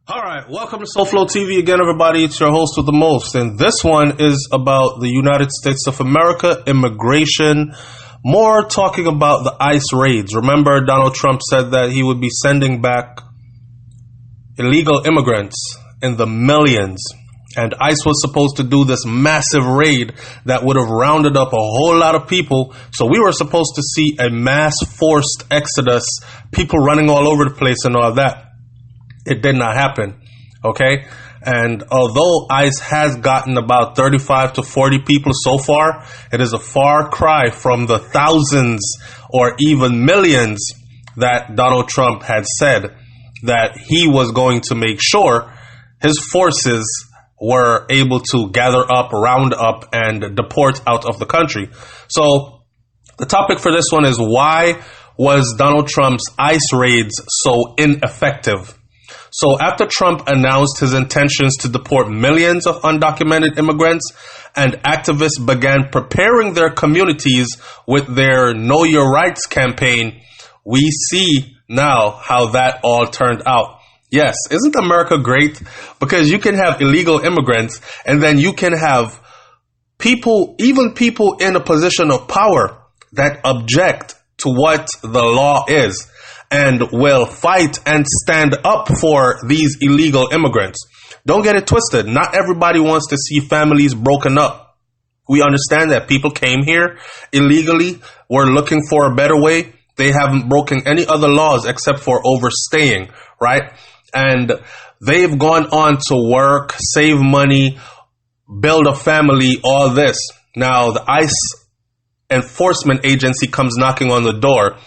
All right, welcome to SoFlo TV again, everybody. It's your host with the most, and this one is about the United States of America immigration. More talking about the ICE raids. Remember, Donald Trump said that he would be sending back illegal immigrants in the millions, and ICE was supposed to do this massive raid that would have rounded up a whole lot of people. So we were supposed to see a mass forced exodus, people running all over the place and all that. It did not happen, okay? And although ICE has gotten about 35 to 40 people so far, it is a far cry from the thousands or even millions that Donald Trump had said that he was going to make sure his forces were able to gather up, round up, and deport out of the country. So the topic for this one is, why was Donald Trump's ICE raids so ineffective? So after Trump announced his intentions to deport millions of undocumented immigrants, and activists began preparing their communities with their Know Your Rights campaign, we see now how that all turned out. Yes, isn't America great? Because you can have illegal immigrants, and then you can have people, even people in a position of power, that object to what the law is, and will fight and stand up for these illegal immigrants. Don't get it twisted. Not everybody wants to see families broken up. We understand that people came here illegally, were looking for a better way. They haven't broken any other laws except for overstaying, right? And they've gone on to work, save money, build a family, all this. Now the ICE enforcement agency comes knocking on the door,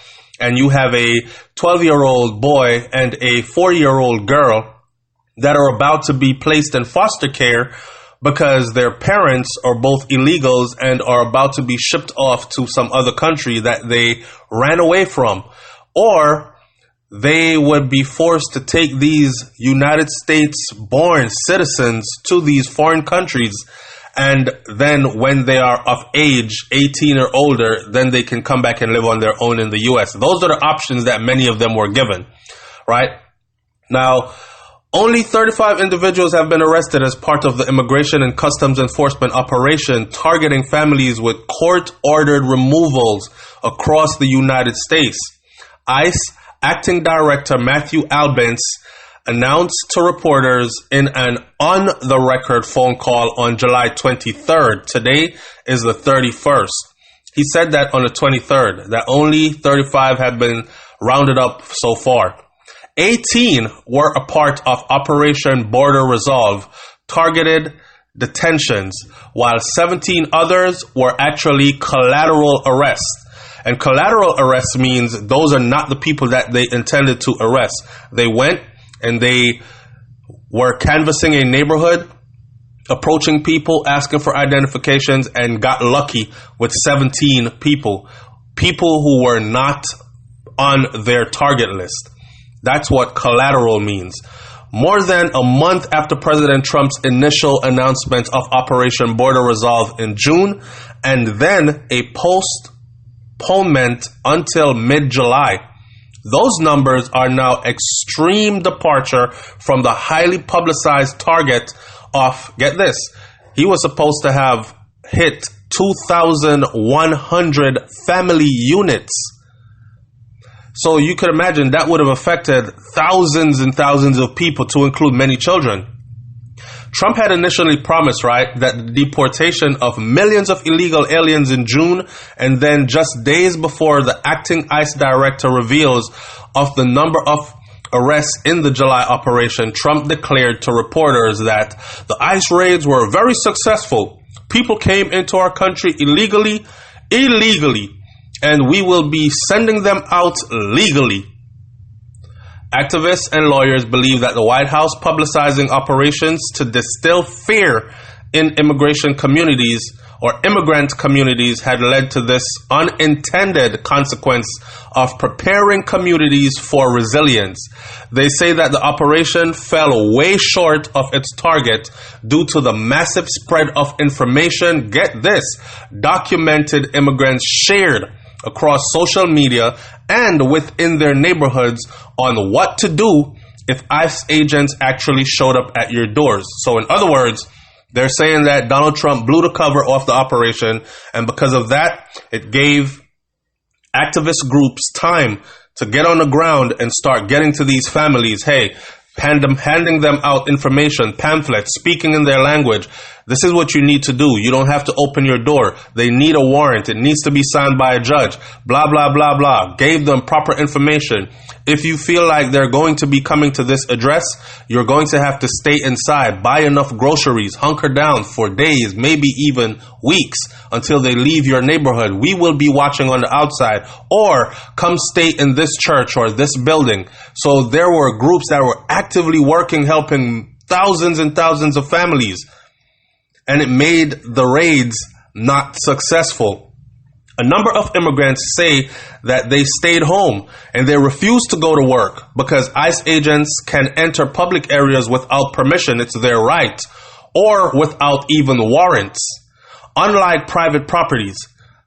and you have a 12-year-old boy and a 4-year-old girl that are about to be placed in foster care because their parents are both illegals and are about to be shipped off to some other country that they ran away from. Or they would be forced to take these United States-born citizens to these foreign countries, and then when they are of age, 18 or older, then they can come back and live on their own in the U.S. Those are the options that many of them were given, right? Now, only 35 individuals have been arrested as part of the Immigration and Customs Enforcement operation targeting families with court-ordered removals across the United States. ICE Acting Director Matthew Albence announced to reporters in an on-the-record phone call on July 23rd. Today is the 31st. He said that on the 23rd, that only 35 had been rounded up so far. 18 were a part of Operation Border Resolve, targeted detentions, while 17 others were actually collateral arrests. And collateral arrests means those are not the people that they intended to arrest. They went and they were canvassing a neighborhood, approaching people, asking for identifications, and got lucky with 17 people who were not on their target list. That's what collateral means. More than a month after President Trump's initial announcement of Operation Border Resolve in June, and then a postponement until mid-July, those numbers are now extreme departure from the highly publicized target of, get this, he was supposed to have hit 2,100 family units. So you could imagine that would have affected thousands and thousands of people, to include many children. Trump had initially promised, right, that the deportation of millions of illegal aliens in June, and then just days before the acting ICE director reveals of the number of arrests in the July operation, Trump declared to reporters that the ICE raids were very successful. People came into our country illegally, and we will be sending them out legally. Activists and lawyers believe that the White House publicizing operations to distill fear in immigration communities or immigrant communities had led to this unintended consequence of preparing communities for resilience. They say that the operation fell way short of its target due to the massive spread of information, get this, documented immigrants shared across social media and within their neighborhoods on what to do if ICE agents actually showed up at your doors. So in other words, they're saying that Donald Trump blew the cover off the operation, and because of that, it gave activist groups time to get on the ground and start getting to these families. Hey, handing them out information, pamphlets, speaking in their language. This is what you need to do. You don't have to open your door. They need a warrant. It needs to be signed by a judge. Blah, blah, blah, blah. Gave them proper information. If you feel like they're going to be coming to this address, you're going to have to stay inside, buy enough groceries, hunker down for days, maybe even weeks until they leave your neighborhood. We will be watching on the outside, or come stay in this church or this building. So there were groups that were actively working, helping thousands and thousands of families. And it made the raids not successful. A number of immigrants say that they stayed home and they refused to go to work because ICE agents can enter public areas without permission. It's their right, or without even warrants, unlike private properties.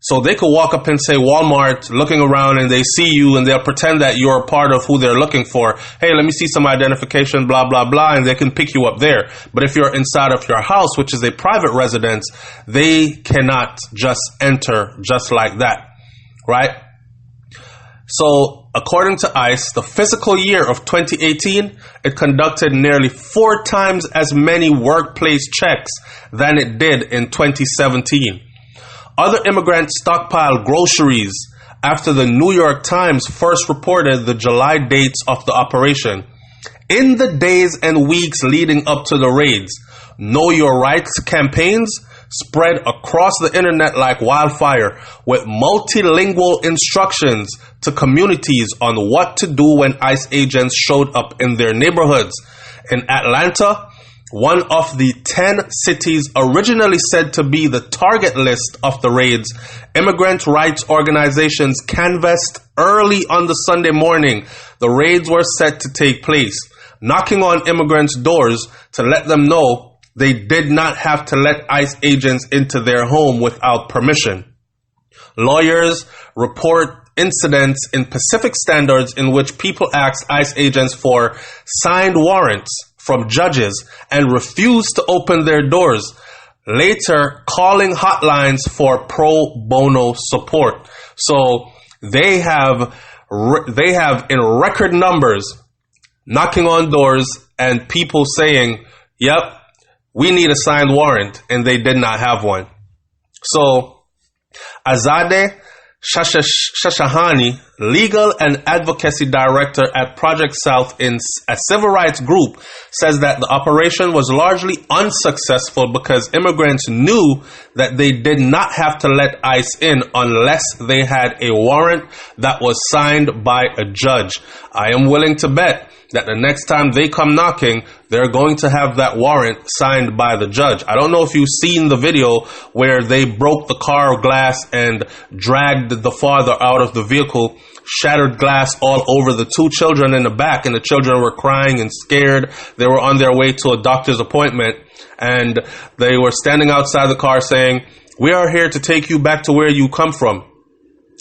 So they could walk up and say Walmart, looking around, and they see you and they'll pretend that you're a part of who they're looking for. Hey, let me see some identification, blah, blah, blah, and they can pick you up there. But if you're inside of your house, which is a private residence, they cannot just enter just like that, right? So according to ICE, the fiscal year of 2018, it conducted nearly 4 times as many workplace checks than it did in 2017. Other immigrants stockpiled groceries after the New York Times first reported the July dates of the operation. In the days and weeks leading up to the raids, Know Your Rights campaigns spread across the internet like wildfire, with multilingual instructions to communities on what to do when ICE agents showed up in their neighborhoods. In Atlanta, one of the 10 cities originally said to be the target list of the raids, immigrant rights organizations canvassed early on the Sunday morning. The raids were set to take place, knocking on immigrants' doors to let them know they did not have to let ICE agents into their home without permission. Lawyers report incidents in Pacific Standards in which people asked ICE agents for signed warrants from judges and refused to open their doors, later calling hotlines for pro bono support. So they have in record numbers knocking on doors and people saying, yep, we need a signed warrant, and they did not have one. So Azadeh Shashahani, legal and advocacy director at Project South, in a civil rights group, says that the operation was largely unsuccessful because immigrants knew that they did not have to let ICE in unless they had a warrant that was signed by a judge. I am willing to bet that the next time they come knocking, they're going to have that warrant signed by the judge. I don't know if you've seen the video where they broke the car glass and dragged the father out of the vehicle, shattered glass all over the 2 children in the back, and the children were crying and scared. They were on their way to a doctor's appointment, and they were standing outside the car saying, "We are here to take you back to where you come from."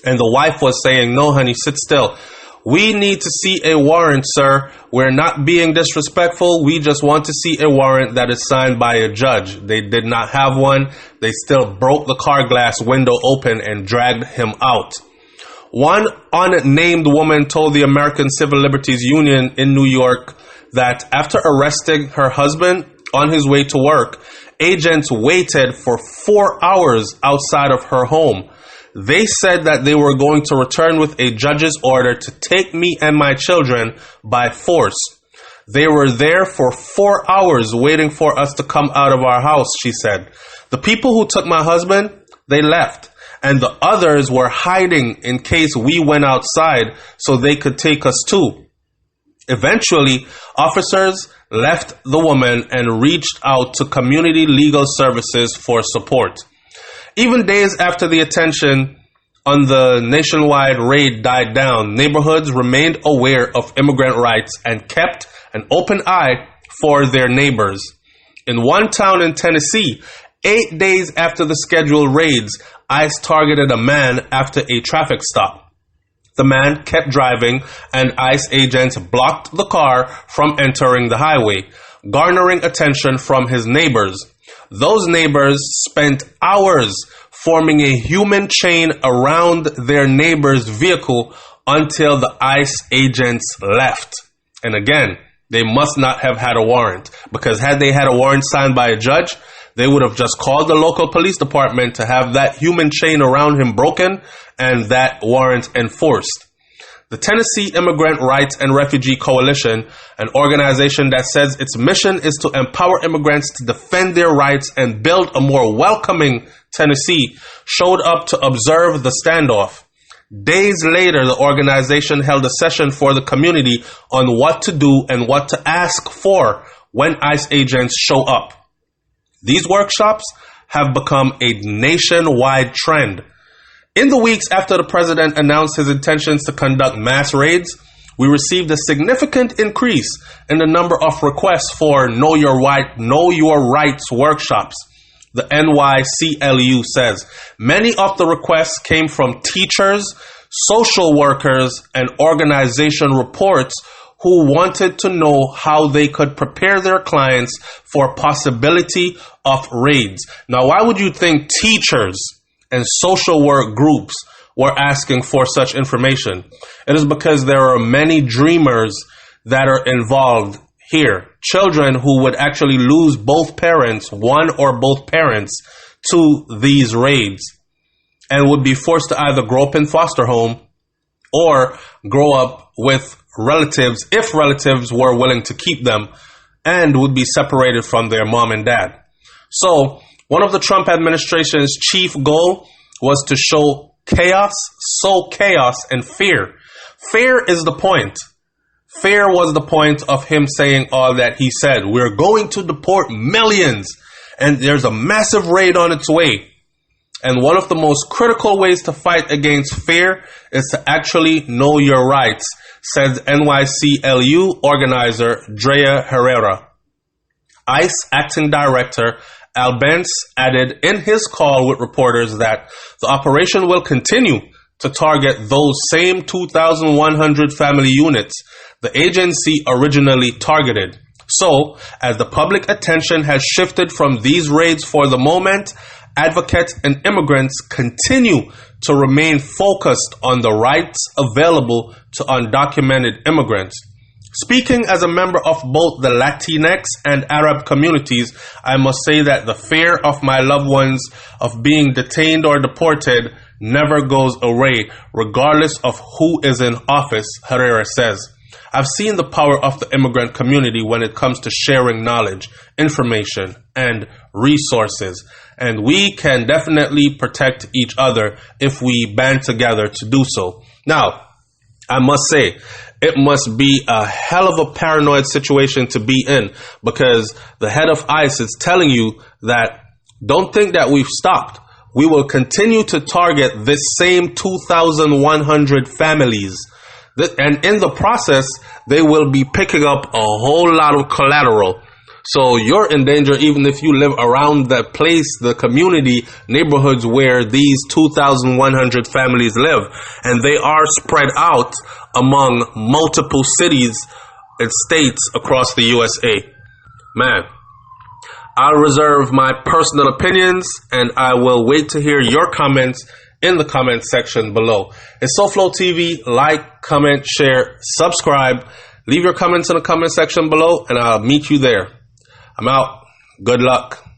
And the wife was saying, "No, honey, sit still. We need to see a warrant, sir. We're not being disrespectful. We just want to see a warrant that is signed by a judge." They did not have one. They still broke the car glass window open and dragged him out. One unnamed woman told the American Civil Liberties Union in New York that after arresting her husband on his way to work, agents waited for 4 hours outside of her home. They said that they were going to return with a judge's order to take me and my children by force. They were there for 4 hours waiting for us to come out of our house, she said. The people who took my husband, they left, and the others were hiding in case we went outside so they could take us too. Eventually, officers left the woman and reached out to community legal services for support. Even days after the attention on the nationwide raid died down, neighborhoods remained aware of immigrant rights and kept an open eye for their neighbors. In one town in Tennessee, 8 days after the scheduled raids, ICE targeted a man after a traffic stop. The man kept driving, and ICE agents blocked the car from entering the highway, garnering attention from his neighbors. Those neighbors spent hours forming a human chain around their neighbor's vehicle until the ICE agents left. And again, they must not have had a warrant, because had they had a warrant signed by a judge, they would have just called the local police department to have that human chain around him broken and that warrant enforced. The Tennessee Immigrant Rights and Refugee Coalition, an organization that says its mission is to empower immigrants to defend their rights and build a more welcoming Tennessee, showed up to observe the standoff. Days later, the organization held a session for the community on what to do and what to ask for when ICE agents show up. These workshops have become a nationwide trend. In the weeks after the president announced his intentions to conduct mass raids, we received a significant increase in the number of requests for Know Your Rights workshops. The NYCLU says many of the requests came from teachers, social workers, and organization reports who wanted to know how they could prepare their clients for possibility of raids. Now, why would you think teachers and social work groups were asking for such information? It is because there are many dreamers that are involved here. Children who would actually lose both parents, one or both parents, to these raids, and would be forced to either grow up in foster home or grow up with relatives, if relatives were willing to keep them, and would be separated from their mom and dad. So one of the Trump administration's chief goal was to sow chaos and fear. Fear is the point. Fear was the point of him saying all that he said. We're going to deport millions, and there's a massive raid on its way. And one of the most critical ways to fight against fear is to actually know your rights, says NYCLU organizer Drea Herrera. ICE acting director Al Bence added in his call with reporters that the operation will continue to target those same 2,100 family units the agency originally targeted. So, as the public attention has shifted from these raids for the moment, advocates and immigrants continue to remain focused on the rights available to undocumented immigrants. Speaking as a member of both the Latinx and Arab communities, I must say that the fear of my loved ones of being detained or deported never goes away, regardless of who is in office, Herrera says. I've seen the power of the immigrant community when it comes to sharing knowledge, information, and resources. And we can definitely protect each other if we band together to do so. Now, I must say, it must be a hell of a paranoid situation to be in, because the head of ICE is telling you that don't think that we've stopped. We will continue to target this same 2,100 families. And in the process, they will be picking up a whole lot of collateral. So you're in danger even if you live around that place, the community, neighborhoods where these 2,100 families live. And they are spread out among multiple cities and states across the USA. Man, I'll reserve my personal opinions, and I will wait to hear your comments in the comment section below. It's SoFlo TV. Like, comment, share, subscribe. Leave your comments in the comment section below, and I'll meet you there. I'm out. Good luck.